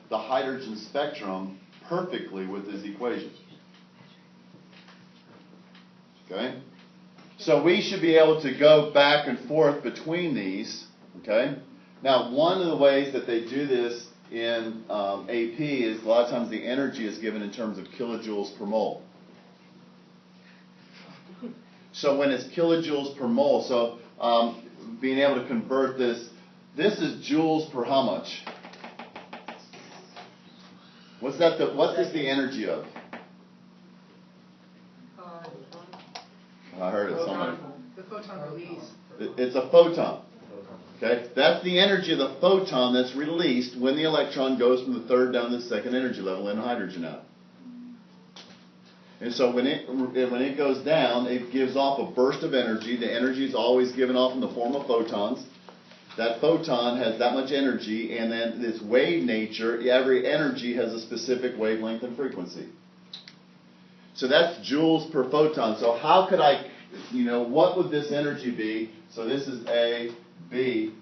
the hydrogen spectrum perfectly with his equation. Okay? So we should be able to go back and forth between these. Okay? Now, one of the ways that they do this in AP is a lot of times the energy is given in terms of kilojoules per mole. So when it's kilojoules per mole, so being able to convert this is joules per how much? What's this the energy of? I heard it somewhere. The photon release. It's a photon. Okay? That's the energy of the photon that's released when the electron goes from the third down to the second energy level in hydrogen atom. And so when it goes down, it gives off a burst of energy. The energy is always given off in the form of photons. That photon has that much energy, and then this wave nature, every energy has a specific wavelength and frequency. So that's joules per photon. So how could I, what would this energy be? So this is A, B.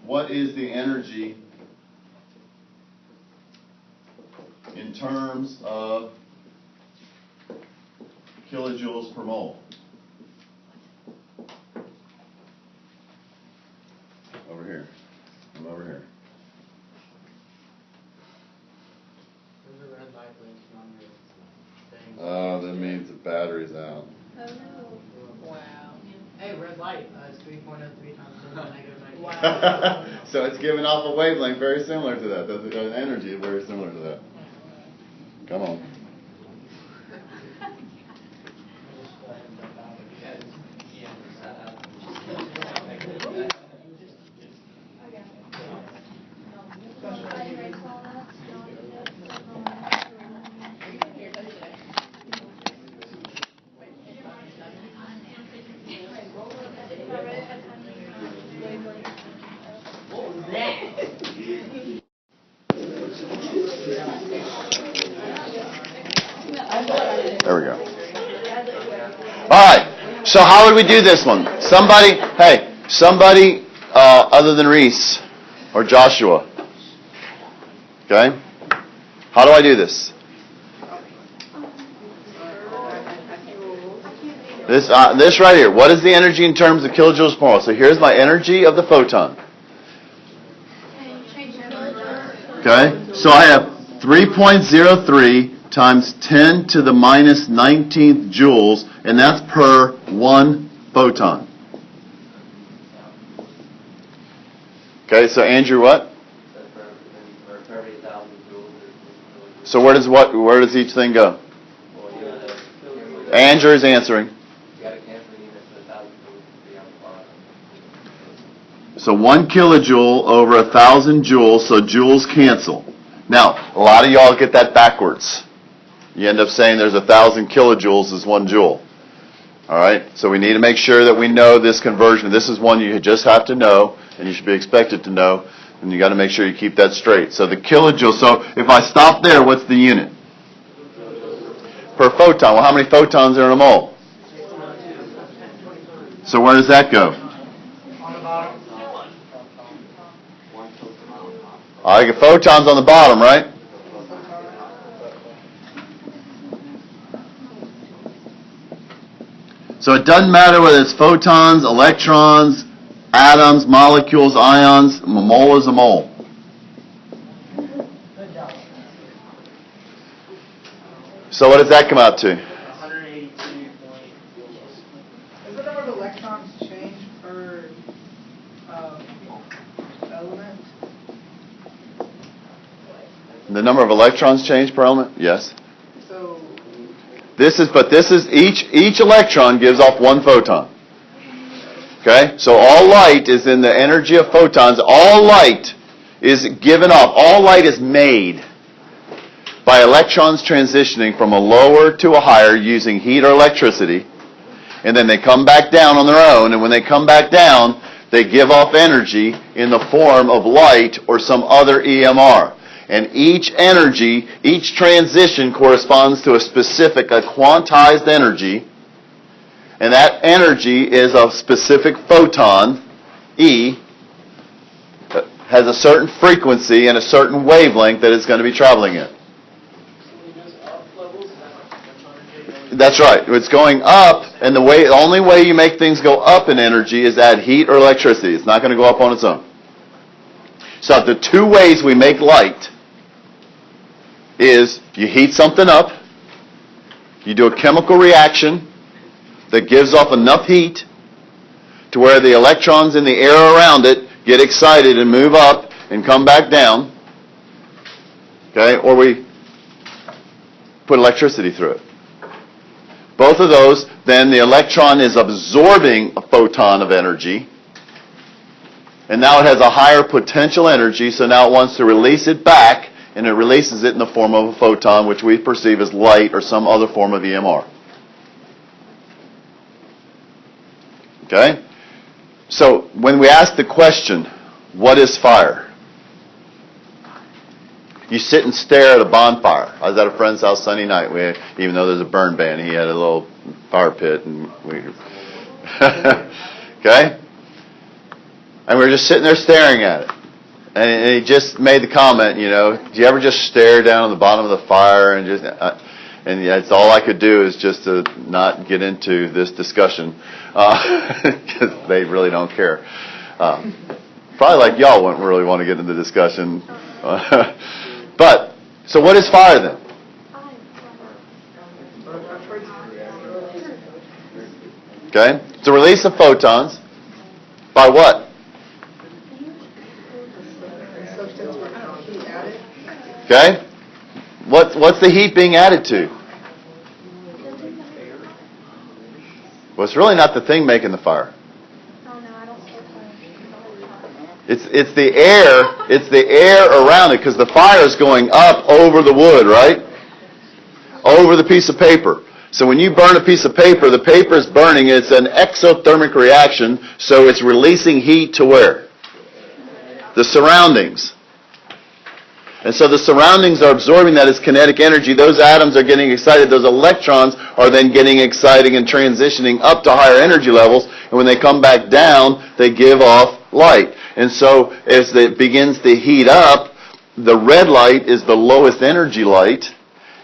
What is the energy in terms of kilojoules per mole? Over here. I'm over here. There's a red light blinking on your thing. Oh, that means the battery's out. Oh no. Wow. Hey, red light. It's 3.03 times 10 to the negative 19. Wow. So it's giving off a wavelength very similar to that. That's an energy very similar to that. Come on. There we go. All right. So how would we do this one? Somebody other than Reese or Joshua. Okay? How do I do this? This right here. What is the energy in terms of kilojoules per mole? So here's my energy of the photon. Okay? So I have 3.03 times 10 to the minus 19th joules, and that's per one photon. Okay, so Andrew, what? So where does each thing go? Andrew is answering. So 1 kilojoule over 1,000 joules, so joules cancel. Now, a lot of y'all get that backwards. You end up saying there's 1,000 kilojoules is 1 joule. All right? So we need to make sure that we know this conversion. This is one you just have to know, and you should be expected to know, and you got to make sure you keep that straight. So the kilojoule, so if I stop there, what's the unit? Per photon. Well, how many photons are in a mole? So where does that go? On the bottom. I get photons on the bottom, right? So it doesn't matter whether it's photons, electrons, atoms, molecules, ions. A mole is a mole. So what does that come out to? 182. Does the number of electrons change per element? The number of electrons change per element? Yes. So This is each electron gives off 1 photon. Okay? So all light is in the energy of photons. All light is given off. All light is made by electrons transitioning from a lower to a higher using heat or electricity. And then they come back down on their own. And when they come back down, they give off energy in the form of light or some other EMR. And each energy, each transition corresponds to a specific, a quantized energy. And that energy is a specific photon, E. has a certain frequency and a certain wavelength that it's going to be traveling in. That's right. It's going up, and the only way you make things go up in energy is add heat or electricity. It's not going to go up on its own. So the two ways we make light is you heat something up, you do a chemical reaction that gives off enough heat to where the electrons in the air around it get excited and move up and come back down. Okay? Or we put electricity through it. Both of those, then the electron is absorbing a photon of energy, and now it has a higher potential energy, so now it wants to release it back, and it releases it in the form of a photon, which we perceive as light or some other form of EMR. Okay? So when we ask the question, what is fire? You sit and stare at a bonfire. I was at a friend's house Sunday night. Even though there's a burn ban, he had a little fire pit, and okay? And we were just sitting there staring at it. And he just made the comment, do you ever just stare down on the bottom of the fire and just... and that's all I could do is just to not get into this discussion, because they really don't care. Probably like y'all wouldn't really want to get into the discussion. But, so what is fire then? Okay, it's a release of photons. By what? Okay, what's the heat being added to? Well, it's really not the thing making the fire. It's the air. It's the air around it, because the fire is going up over the wood, right? Over the piece of paper. So when you burn a piece of paper, the paper is burning. It's an exothermic reaction, so it's releasing heat to where? The surroundings. And so the surroundings are absorbing that as kinetic energy. Those atoms are getting excited. Those electrons are then getting excited and transitioning up to higher energy levels. And when they come back down, they give off light. And so as it begins to heat up, the red light is the lowest energy light.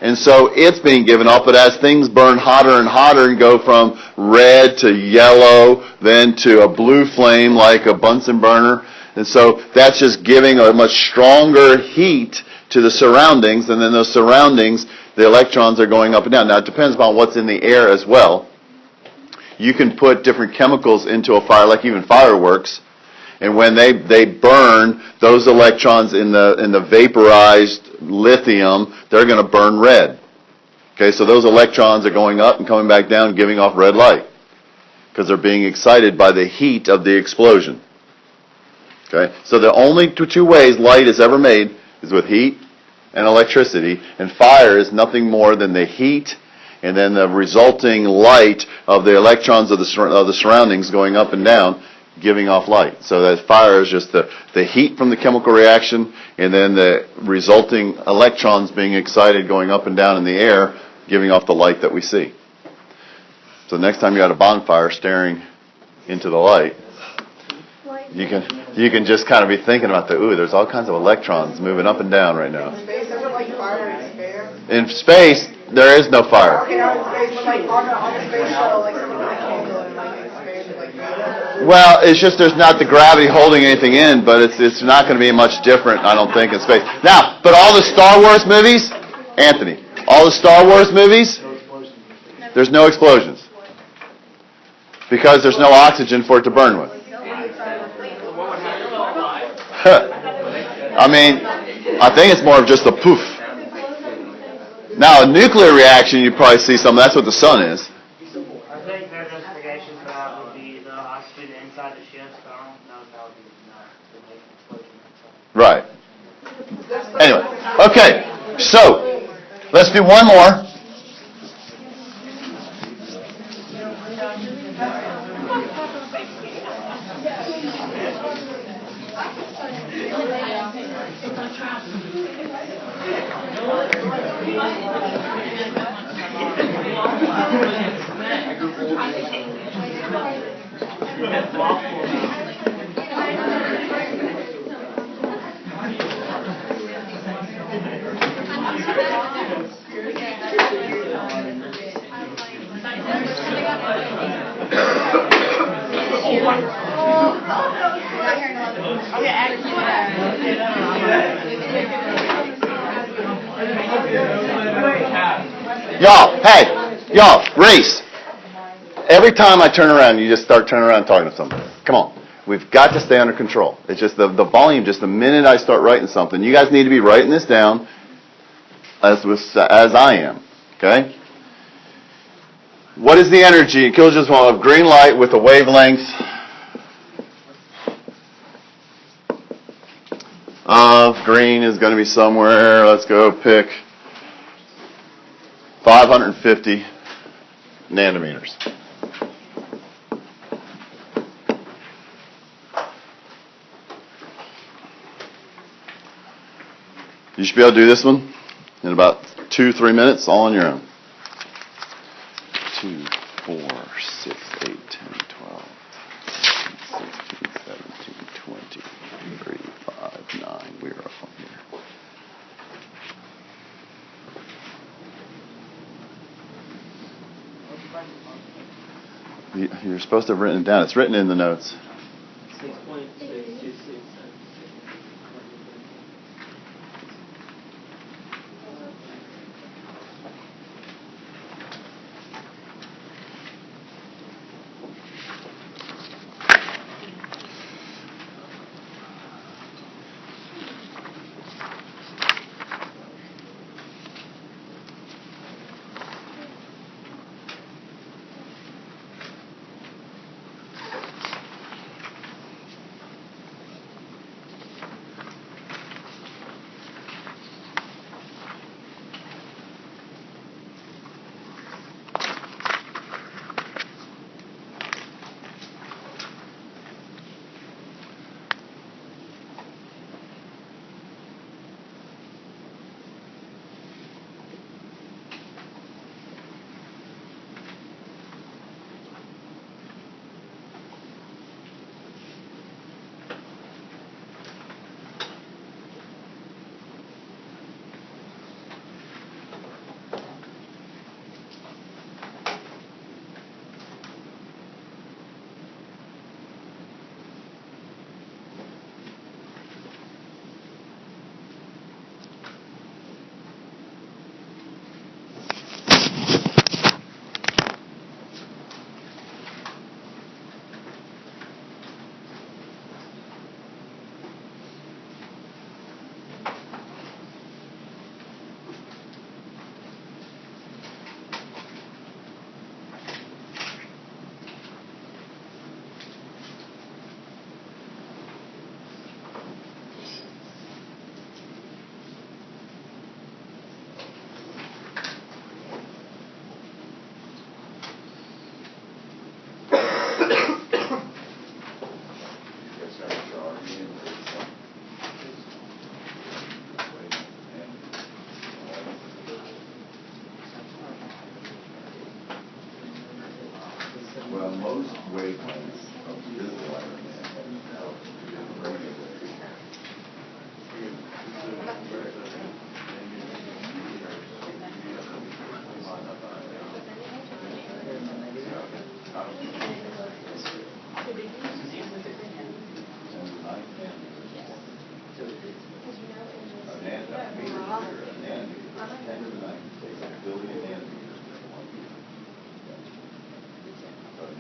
And so it's being given off. But as things burn hotter and hotter and go from red to yellow, then to a blue flame like a Bunsen burner, and so that's just giving a much stronger heat to the surroundings, and then those surroundings, the electrons are going up and down. Now, it depends upon what's in the air as well. You can put different chemicals into a fire, like even fireworks, and when they burn, those electrons in the vaporized lithium, they're going to burn red. Okay, so those electrons are going up and coming back down, giving off red light, because they're being excited by the heat of the explosion. Okay, so the only two ways light is ever made is with heat and electricity, and fire is nothing more than the heat and then the resulting light of the electrons of the surroundings going up and down, giving off light. So that fire is just the heat from the chemical reaction and then the resulting electrons being excited going up and down in the air, giving off the light that we see. So next time you're at a bonfire staring into the light, you can just kind of be thinking about there's all kinds of electrons moving up and down right now. Space, ever like fire expand? In space, there is no fire. Okay, not in space, but like on the space shuttle, like something like a candle and like expand like that. Well, it's just there's not the gravity holding anything in, but it's not going to be much different, I don't think, in space. Now, but all the Star Wars movies, Anthony, all the Star Wars movies, there's no explosions. Because there's no oxygen for it to burn with. I mean, I think it's more of just a poof. Now, a nuclear reaction, you'd probably see some. That's what the sun is. I think their justification for that would be the oxygen inside the ship, so I don't know if that would be enough to make an explosion. Right. Anyway, okay. So, let's do one more. Y'all, hey, y'all, race. Every time I turn around, you just start turning around and talking to somebody. Come on. We've got to stay under control. It's just the volume, just the minute I start writing something. You guys need to be writing this down as I am. Okay? What is the energy in kilojoules of green light with a wavelength of green is going to be somewhere, let's go pick 550 nanometers. You should be able to do this one in about 2-3 minutes, all on your own. 2, 4, 6, 8, 10, 12, 16, 17, 20, 3, 5, 9. We're up on here. You're supposed to have written it down. It's written in the notes. 6.626. Well, most wavelengths of visible light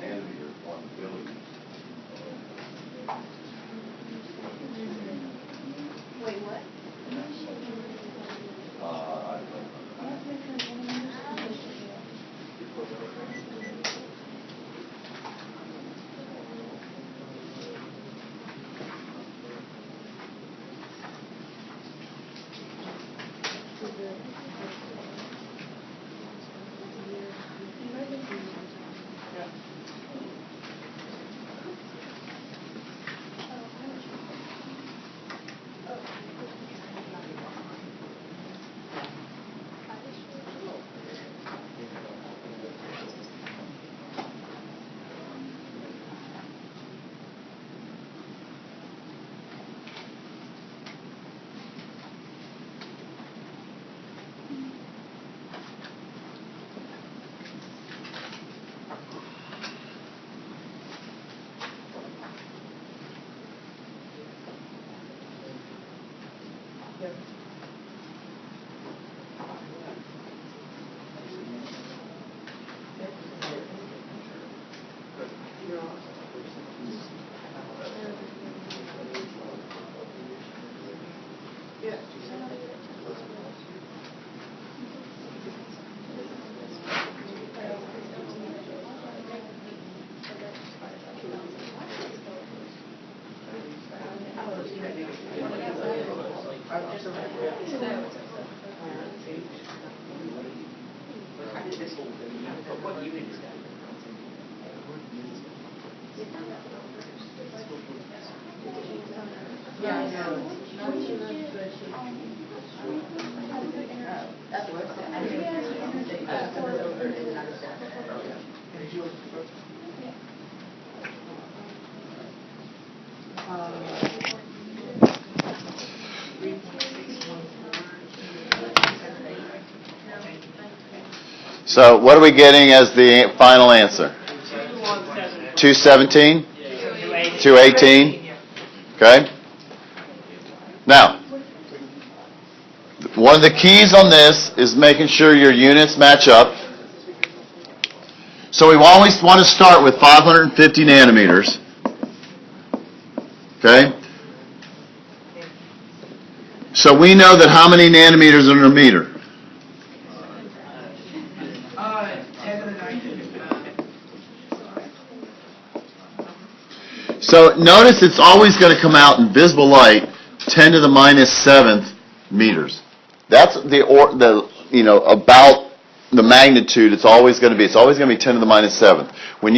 nanometer is 1 billion. invisible, but what unit is that? Yeah, I know. That works. I think it's over in another step. So what are we getting as the final answer? 217? 218? Okay. Now, one of the keys on this is making sure your units match up. So we always want to start with 550 nanometers. Okay? So we know that how many nanometers in a meter? 10 to the 19. So notice it's always going to come out in visible light 10 to the minus 7th meters. That's about the magnitude it's always going to be. It's always going to be 10 to the minus 7th. When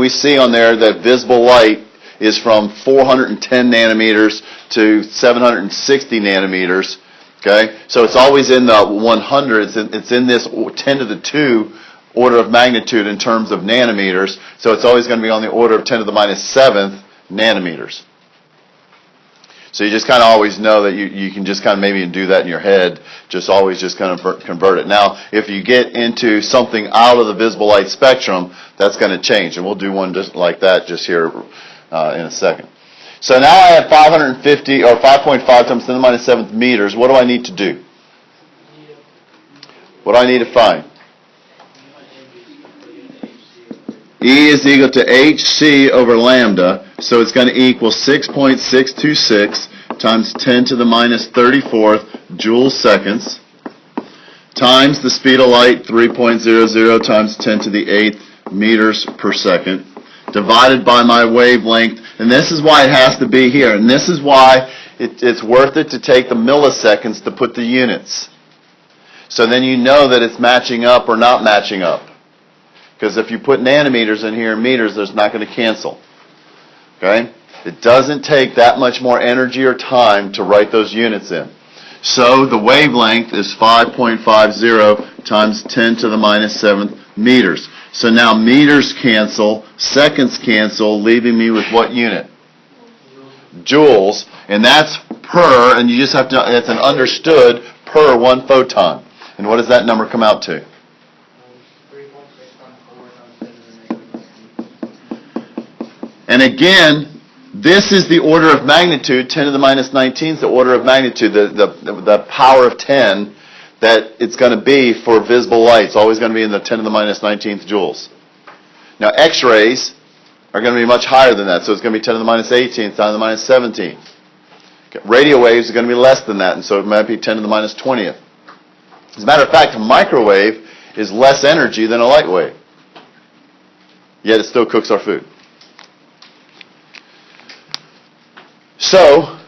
we see on there that visible light is from 410 nanometers to 760 nanometers, okay? So it's always in the 100s. It's in this 10 to the 2 order of magnitude in terms of nanometers. So it's always going to be on the order of 10 to the minus 7th nanometers. So you just kind of always know that you can just kind of maybe do that in your head, just always just kind of convert it. Now, if you get into something out of the visible light spectrum, that's going to change. And we'll do one just like that just here in a second. So now I have 550, or 5.5 times 10 to the minus 7th meters. What do I need to do? What do I need to find? E is equal to hc over lambda, so it's going to equal 6.626 times 10 to the minus 34th joules seconds times the speed of light, 3.00 times 10 to the 8th meters per second, divided by my wavelength. And this is why it has to be here. And this is why it's worth it to take the milliseconds to put the units. So then you know that it's matching up or not matching up. Because if you put nanometers in here and meters, there's not going to cancel. Okay? It doesn't take that much more energy or time to write those units in. So the wavelength is 5.50 times 10 to the minus 7th meters. So now meters cancel, seconds cancel, leaving me with what unit? Joules. And that's per, and you just have to, it's an understood per 1 photon. And what does that number come out to? And again, this is the order of magnitude. 10 to the minus 19 is the order of magnitude, the power of 10 that it's going to be for visible light. It's always going to be in the 10 to the minus 19th joules. Now, X-rays are going to be much higher than that, so it's going to be 10 to the minus 18th, 10 to the minus 17th. Okay. Radio waves are going to be less than that, and so it might be 10 to the minus 20th. As a matter of fact, a microwave is less energy than a light wave, yet it still cooks our food. So,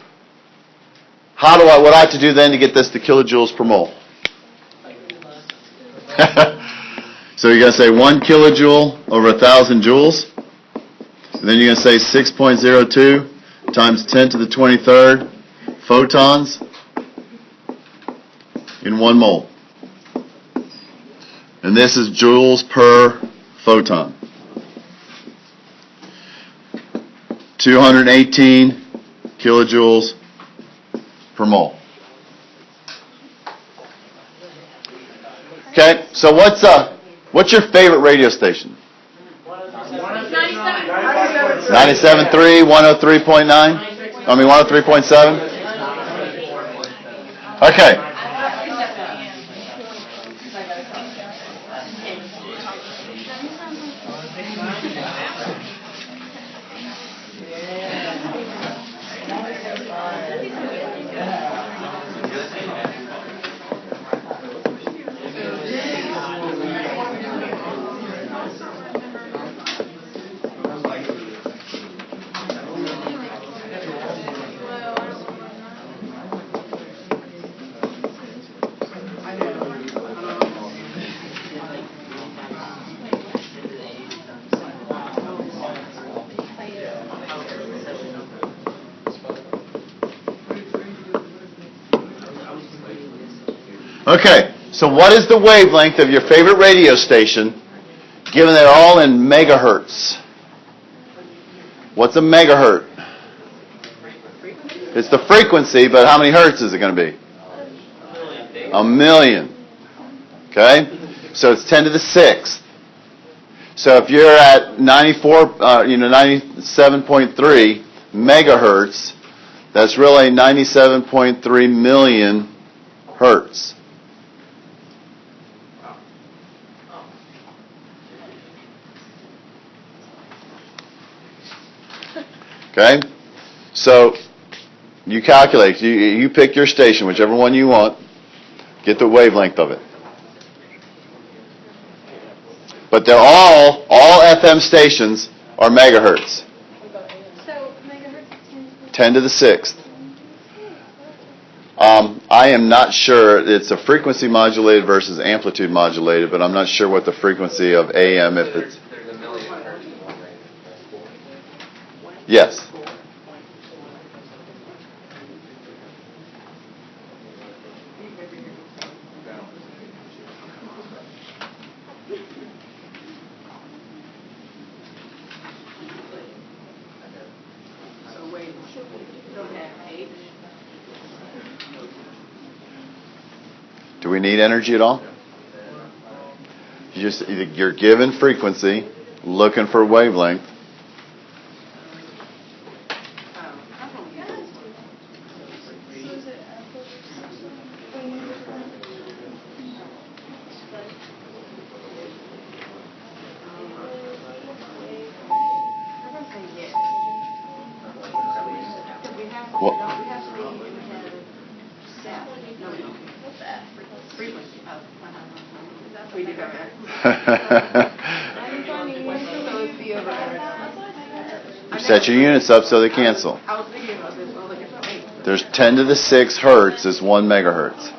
what do I have to do then to get this to kilojoules per mole? So you're going to say 1 kilojoule over 1,000 joules. And then you're going to say 6.02 times 10 to the 23rd photons in 1 mole. And this is joules per photon. 218 kilojoules per mole. Okay, so what's your favorite radio station? 97.3, 103.9? I mean 103.7? Okay. Okay, so what is the wavelength of your favorite radio station, given they're all in megahertz? What's a megahertz? It's the frequency, but how many hertz is it going to be? A million. Okay? So it's 10 to the 6th. So if you're at 97.3 megahertz, that's really 97.3 million hertz. Okay? So you calculate, you pick your station, whichever one you want, get the wavelength of it. But they're all FM stations are megahertz. So, megahertz is 10 to the 6th. I am not sure, it's a frequency modulated versus amplitude modulated, but I'm not sure what the frequency of AM, if it's... There's a million hertz. Yes. So wait, don't have H. Do we need energy at all? You're given frequency, looking for wavelength. What? Frequency. We do have that. Set your units up so they cancel. I was thinking about this, well, look at the H. There's 10 to the 6 hertz is 1 megahertz.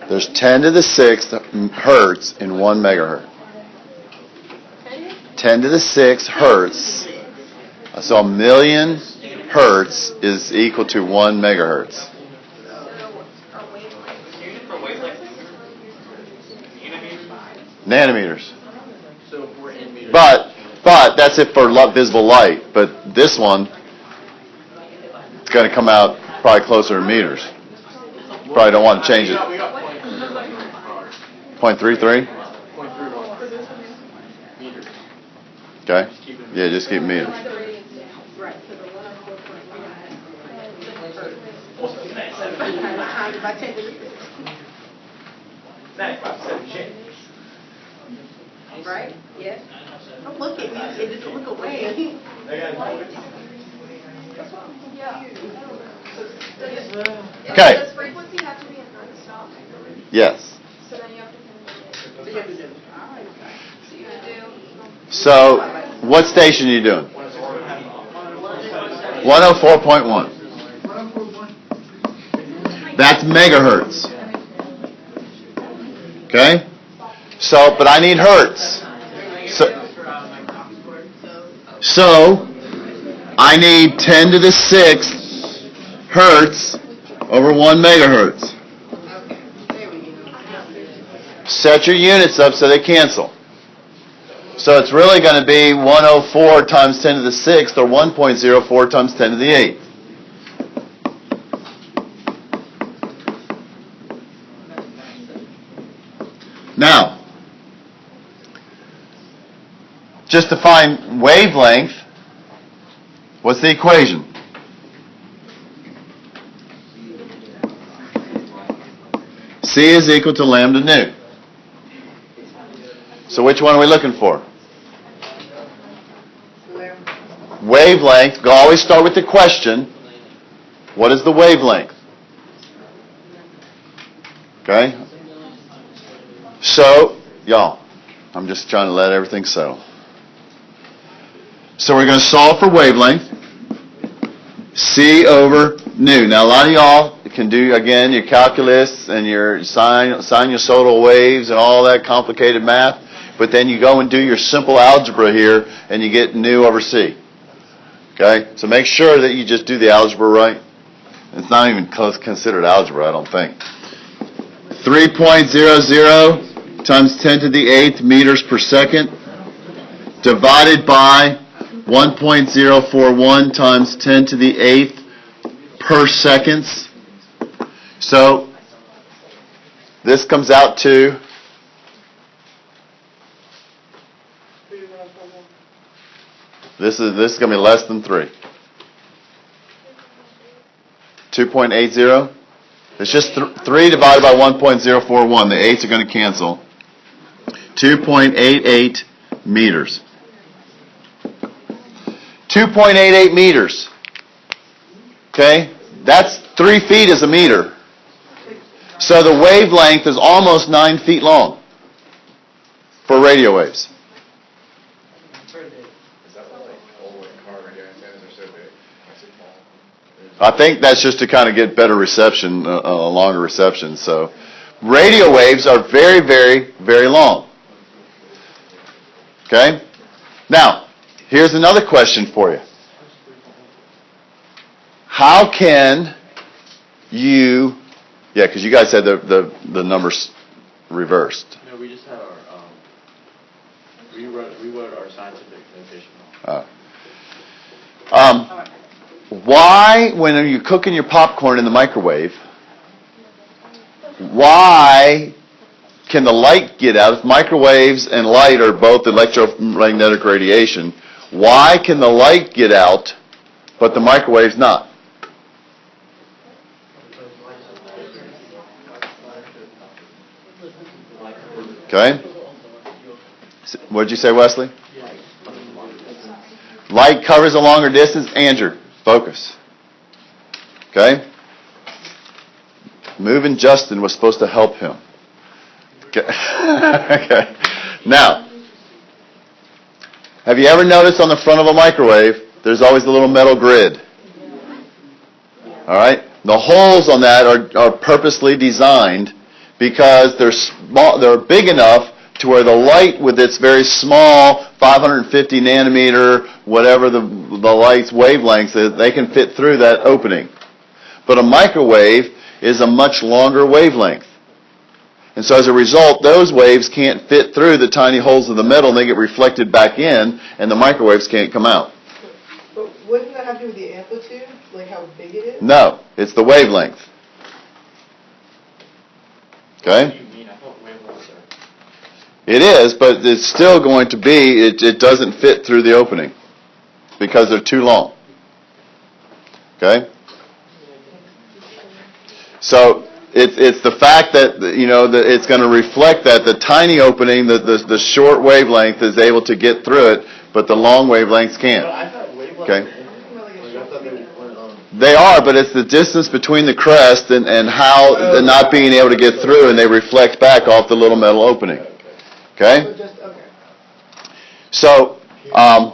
There's 10 to the 6th hertz in 1 megahertz. 10 to the 6 hertz. So a million hertz is equal to 1 megahertz. Nanometers. But that's it for visible light. But this one, it's going to come out probably closer to meters. Probably don't want to change it. 0.33? Okay? Yeah, just keep meters. Right? Yes. Don't look at me. Just look away. Okay. Does frequency have to be a non-stop? Yes. So then you have to convert it. So you would do. So, what station are you doing? 104.1. That's megahertz. Okay? So, but I need hertz. So I need 10 to the 6th hertz over 1 megahertz. Set your units up so they cancel. So it's really going to be 104 times 10 to the 6th, or 1.04 times 10 to the 8th. Now, just to find wavelength, what's the equation? C is equal to lambda nu. So which one are we looking for? Wavelength. Go always start with the question. What is the wavelength? Okay? So, y'all, I'm just trying to let everything settle. So we're going to solve for wavelength. C over nu. Now, a lot of y'all can do, again, your calculus and your sinusoidal waves and all that complicated math, but then you go and do your simple algebra here, and you get nu over C. Okay? So make sure that you just do the algebra right. It's not even considered algebra, I don't think. 3.00 times 10 to the 8th meters per second divided by 1.041 times 10 to the 8th per seconds. So this comes out to this is going to be less than 3. 2.80. It's just 3 divided by 1.041. The 8s are going to cancel. 2.88 meters. 2.88 meters. Okay? That's 3 feet is a meter. So the wavelength is almost 9 feet long for radio waves. I think that's just to kind of get better reception, a longer reception. So radio waves are very, very, very long. Okay? Now, here's another question for you. How can you, because you guys had the numbers reversed. No, we just had our, we wrote our scientific notation. Why, when you're cooking your popcorn in the microwave, why can the light get out? If microwaves and light are both electromagnetic radiation, why can the light get out, but the microwave's not? Okay? What did you say, Wesley? Light covers a longer distance. Andrew, focus. Okay? Moving Justin was supposed to help him. Okay. Okay. Now, have you ever noticed on the front of a microwave, there's always a little metal grid? All right? The holes on that are purposely designed because they're small, they're big enough to where the light with its very small 550 nanometer, whatever the light's wavelength is, they can fit through that opening. But a microwave is a much longer wavelength. And so as a result, those waves can't fit through the tiny holes of the metal, and they get reflected back in, and the microwaves can't come out. But wouldn't that have to do with the amplitude, like how big it is? No, it's the wavelength. Okay? It is, but it's still going to be, it doesn't fit through the opening because they're too long. Okay? So it's the fact that, that it's going to reflect that the tiny opening, the short wavelength is able to get through it, but the long wavelengths can't. Okay? They are, but it's the distance between the crest and how the not being able to get through, and they reflect back off the little metal opening. Okay? So, and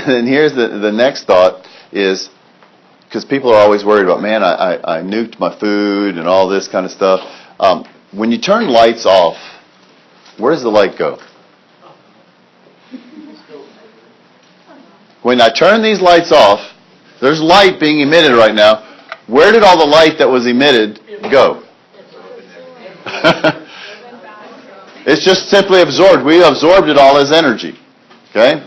then here's the next thought is, because people are always worried about, man, I nuked my food and all this kind of stuff. When you turn lights off, where does the light go? When I turn these lights off, there's light being emitted right now. Where did all the light that was emitted go? It's just simply absorbed. We absorbed it all as energy. Okay?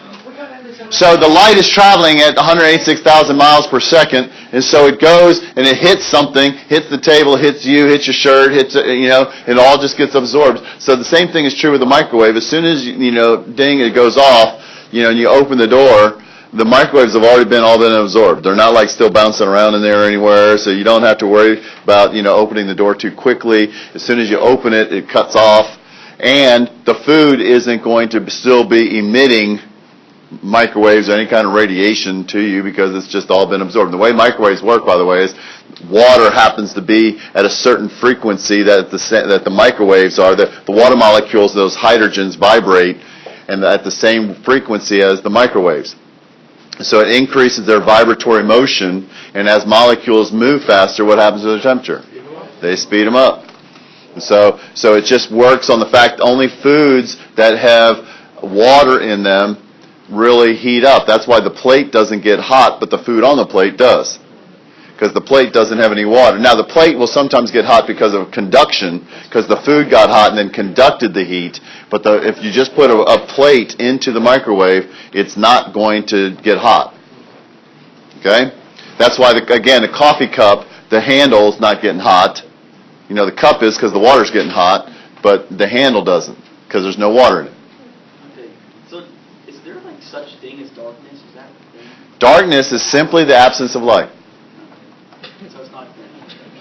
So the light is traveling at 186,000 miles per second, and so it goes and it hits something, hits the table, hits you, hits your shirt, hits, it all just gets absorbed. So the same thing is true with the microwave. As soon as, ding, it goes off, and you open the door, the microwaves have already been absorbed. They're not like still bouncing around in there anywhere, so you don't have to worry about, opening the door too quickly. As soon as you open it, it cuts off. And the food isn't going to still be emitting microwaves or any kind of radiation to you because it's just all been absorbed. The way microwaves work, by the way, is water happens to be at a certain frequency that the microwaves are. The water molecules, those hydrogens, vibrate and at the same frequency as the microwaves. So it increases their vibratory motion, and as molecules move faster, what happens to their temperature? They speed them up. So it just works on the fact only foods that have water in them really heat up. That's why the plate doesn't get hot, but the food on the plate does. Because the plate doesn't have any water. Now, the plate will sometimes get hot because of conduction, because the food got hot and then conducted the heat. But if you just put a plate into the microwave, it's not going to get hot. Okay? That's why, again, the coffee cup, the handle's not getting hot. You know, the cup is because the water's getting hot, but the handle doesn't because there's no water in it. Okay. So, is there like such thing as darkness? Is that the thing? Darkness is simply the absence of light. So it's not.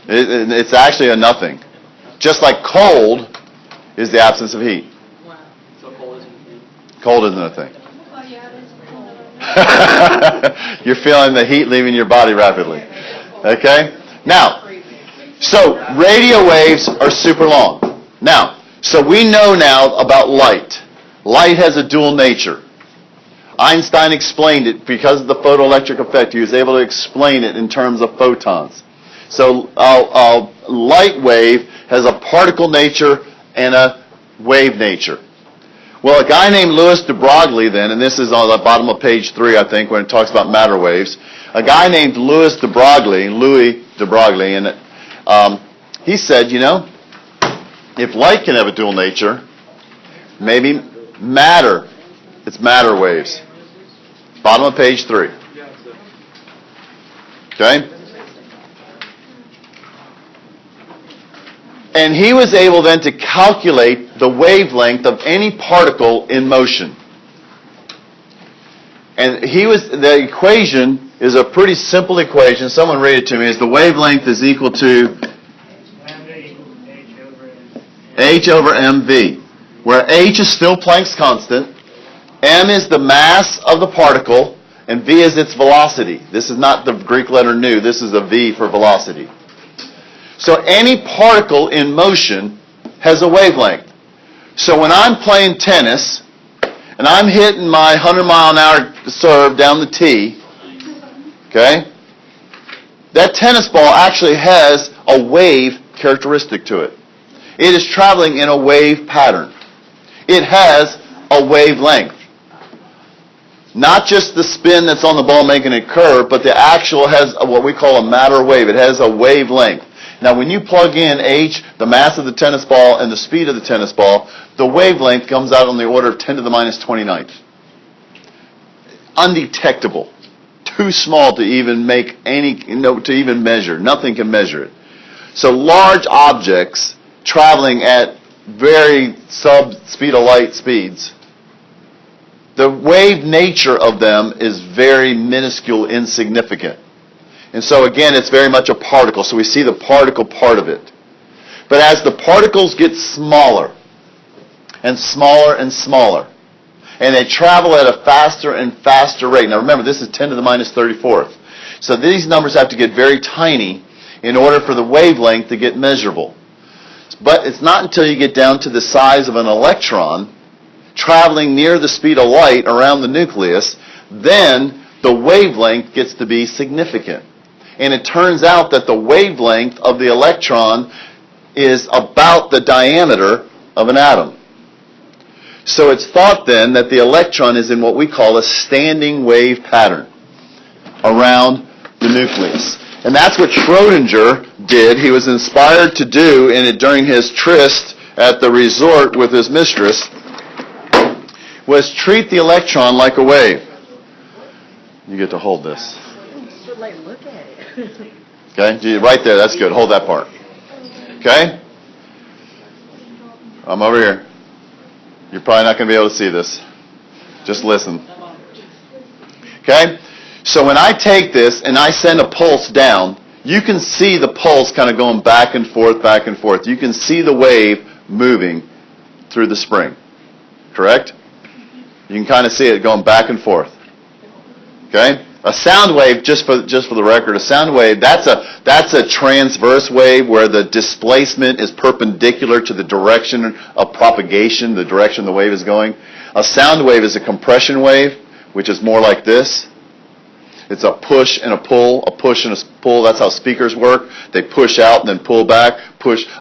It's actually a nothing. Just like cold is the absence of heat. Wow. So cold isn't a thing. Cold isn't a thing. You're feeling the heat leaving your body rapidly. Okay? Now, so radio waves are super long. Now, so we know now about light. Light has a dual nature. Einstein explained it because of the photoelectric effect. He was able to explain it in terms of photons. So light wave has a particle nature and a wave nature. Well, a guy named Louis de Broglie then, and this is on the bottom of page 3, I think, when it talks about matter waves. A guy named Louis de Broglie, and he said, you know, if light can have a dual nature, maybe matter. It's matter waves. Bottom of page 3. Okay? And he was able then to calculate the wavelength of any particle in motion. And the equation is a pretty simple equation. Someone read it to me. Is the wavelength is equal to h over mv, where h is still Planck's constant, m is the mass of the particle, and v is its velocity. This is not the Greek letter nu. This is a v for velocity. So any particle in motion has a wavelength. So when I'm playing tennis, and I'm hitting my 100-mile-an-hour serve down the tee, okay, that tennis ball actually has a wave characteristic to it. It is traveling in a wave pattern. It has a wavelength. Not just the spin that's on the ball making it curve, but the actual has what we call a matter wave. It has a wavelength. Now, when you plug in h, the mass of the tennis ball, and the speed of the tennis ball, the wavelength comes out on the order of 10 to the minus 29th. Undetectable. Too small to even make to even measure. Nothing can measure it. So large objects traveling at very sub-speed of light speeds, the wave nature of them is very minuscule, insignificant. And so again, it's very much a particle. So we see the particle part of it. But as the particles get smaller, and smaller and smaller, and they travel at a faster and faster rate. Now remember, this is 10 to the minus 34th. So these numbers have to get very tiny in order for the wavelength to get measurable. But it's not until you get down to the size of an electron, traveling near the speed of light around the nucleus, then the wavelength gets to be significant. And it turns out that the wavelength of the electron is about the diameter of an atom. So it's thought then that the electron is in what we call a standing wave pattern around the nucleus. And that's what Schrodinger did. He was inspired to do during his tryst at the resort with his mistress, was treat the electron like a wave. You get to hold this. Look at it. Okay, right there, that's good. Hold that part. Okay? I'm over here. You're probably not going to be able to see this. Just listen. Okay? So when I take this and I send a pulse down, you can see the pulse kind of going back and forth, back and forth. You can see the wave moving through the spring. Correct? You can kind of see it going back and forth. Okay? A sound wave, just for the record, a sound wave, that's a transverse wave where the displacement is perpendicular to the direction of propagation, the direction the wave is going. A sound wave is a compression wave, which is more like this. It's a push and a pull, a push and a pull. That's how speakers work. They push out and then pull back, push.